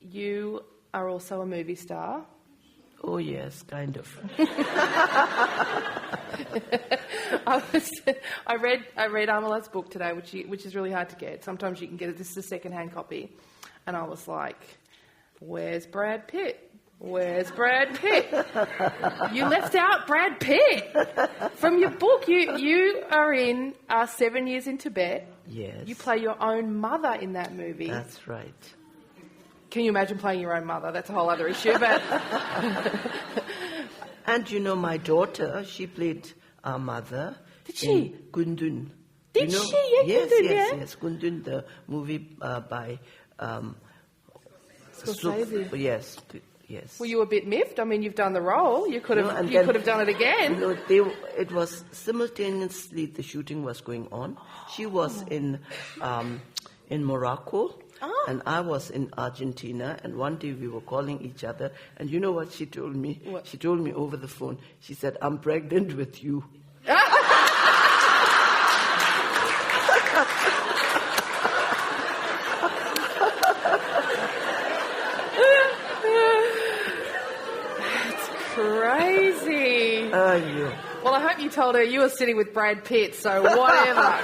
you are also a movie star. Oh, yes, kind of. I read Amalad's book today, which is really hard to get. Sometimes you can get it. This is a second-hand copy. And I was like, where's Brad Pitt? Where's Brad Pitt? You left out Brad Pitt from your book. You are in 7 Years in Tibet. Yes. You play your own mother in that movie. That's right. Can you imagine playing your own mother? That's a whole other issue. But and my daughter, she played our mother. Did she? In Gundun. Did she? Yeah, yes, Gundun, yes, yeah. yes. Gundun, the movie by Scorsese. Yes. Yes. Were you a bit miffed? I mean, you've done the role. You could have done it again. It was simultaneously the shooting was going on. She was in Morocco, and I was in Argentina. And one day we were calling each other, and you know what she told me? What? She told me over the phone. She said, "I'm pregnant with you." Crazy. Yeah. Well, I hope you told her you were sitting with Brad Pitt, so whatever.